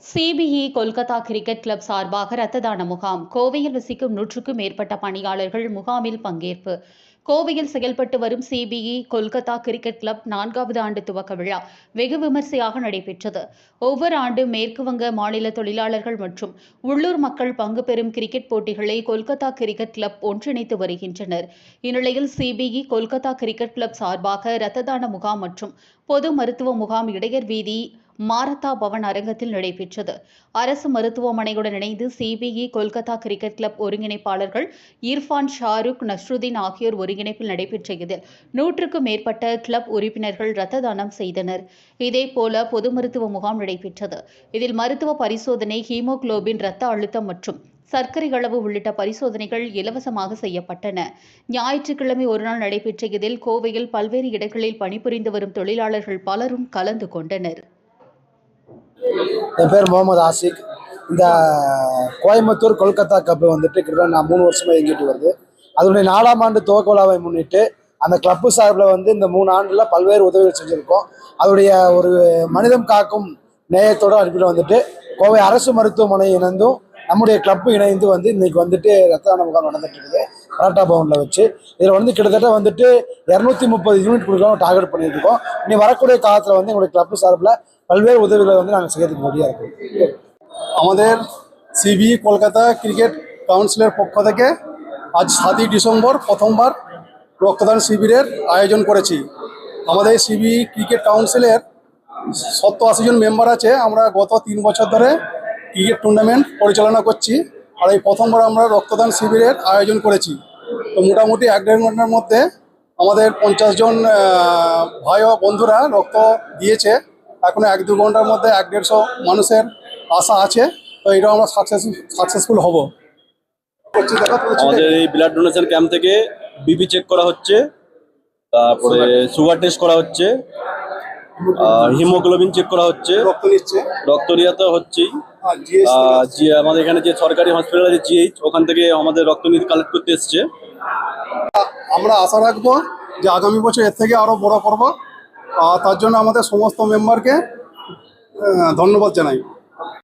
CBE Kolkata cricket club சார்பாக இரத்த தான முகாம். கோவையில் வசிக்கும் 100க்கும் மேற்பட்ட பணியாளர்கள் முகாமில் பங்கேற்பு. கோவையில் செயல்பட்டு வரும் சிபிஇ கொல்கத்தா கிரிக்கெட் கிளப் 4வது ஆண்டு துவக்க விழா வெகு விமர்சையாக நடைபெற்றது. ஒவ்வொரு ஆண்டும் மேற்குவங்க மாநில தொழிலாளர்கள் மற்றும் உள்ளூர் மக்கள் பங்கு பெறும் கிரிக்கெட் போட்டிகளை கொல்கத்தா கிரிக்கெட் கிளப் ஒன்றிணைத்து வருகின்றனர். இந்நிலையில் சிபிஇ கொல்கத்தா கிரிக்கெட் கிளப் சார்பாக இரத்த தான முகாம் மற்றும் பொது மருத்துவ முகாம் இடையர் வீதி மாரத்தா பவன் அரங்கத்தில் நடைபெற்றது. அரசு மருத்துவமனையுடன் இணைந்து சிபிஇ கொல்கத்தா கிரிக்கெட் கிளப் ஒருங்கிணைப்பாளர்கள் இர்ஃபான், ஷாருக், நஸ்ருதீன் ஆகியோர் ஒருங்கிணைப்பில் நடைபெற்ற இதில் 100க்கும் மேற்பட்ட கிளப் உறுப்பினர்கள் இரத்த தானம் செய்தனர். இதேபோல பொது மருத்துவ முகாம் நடைபெற்றது. இதில் மருத்துவ பரிசோதனை, ஹீமோகுளோபின், இரத்த அழுத்தம் மற்றும் சர்க்கரை அளவு உள்ளிட்ட பரிசோதனைகள் இலவசமாக செய்யப்பட்டன. ஞாயிற்றுக்கிழமை ஒருநாள் நடைபெற்ற இதில் கோவையில் பல்வேறு இடங்களில் பணிபுரிந்து வரும் தொழிலாளர்கள் பலரும் கலந்து கொண்டனர். என் பேர் முகமது ஆசிக். இந்த கோயம்புத்தூர் கொல்கத்தா கப்பு வந்துட்டு கிட்டத்தட்ட நான் 3 வருஷமாக இயங்கிட்டு வருது. அதனுடைய 4ஆம் ஆண்டு துவக்க விழாவை முன்னிட்டு அந்த கிளப்பு சார்பில் இந்த 3 ஆண்டுல பல்வேறு உதவிகள் செஞ்சுருக்கோம். அதனுடைய ஒரு மனிதம் காக்கும் நேயத்தோடு அனுப்பிட்டு கோவை அரசு மருத்துவமனை இணைந்தும் நம்முடைய கிளப்பு இணைந்து இன்னைக்கு ரத்த தான முகாம் நடந்துட்டு இருக்குது மாரத்தா பவனில் வச்சு. இதில் கிட்டத்தட்ட 230 யூனிட் கொடுக்கலாம் டார்கெட் பண்ணிட்டு இருக்கோம். இனி வரக்கூடிய காலத்தில் எங்களுடைய கிளப்பு சார்பில் பல்வேறு உதவிகளை நாங்கள் செய்யறதுக்கு ரெடியாக இருக்கோம்। আমাদের সিবিই কলকাতা ক্রিকেট কাউন্সিলের পক্ষ থেকে আজ 7ই ডিসেম্বর প্রথমবার রক্তদান শিবিরের আয়োজন করেছি। আমাদের সিবিই ক্রিকেট কাউন্সিলের 70-80 জন মেম্বার আছে। আমরা গত 3 বছর ধরে ক্রিকেট টুর্নামেন্ট পরিচালনা করছি, আর এই প্রথমবার আমরা রক্তদান শিবিরের আয়োজন করেছি। তো মোটামুটি 1-1.5 ঘন্টার মধ্যে আমাদের 50 জন ভাই ও বন্ধুরা রক্ত দিয়েছে। এখন 1-2 ঘন্টার মধ্যে 150 মানুষের আশা আছে। তো এটা আমরা সাকসেসফুল হব। আমাদের এই ব্লাড ডোনেশন ক্যাম্প থেকে বিপি চেক করা হচ্ছে, তারপরে সুগার টেস্ট করা হচ্ছে, হিমোগ্লোবিন চেক করা হচ্ছে, রক্ত নেওয়া তো হচ্ছেই। আমাদের এখানে যে সরকারি হসপিটাল আছে জিএইচ, ওখান থেকে আমাদের রক্ত নিয়ে কালেক্ট করতে এসছে। আমরা আশা রাখবো যে আগামী বছর এর থেকে আরো বড় করব। তার জন্য আমাদের সমস্ত মেম্বারকে ধন্যবাদ জানাই।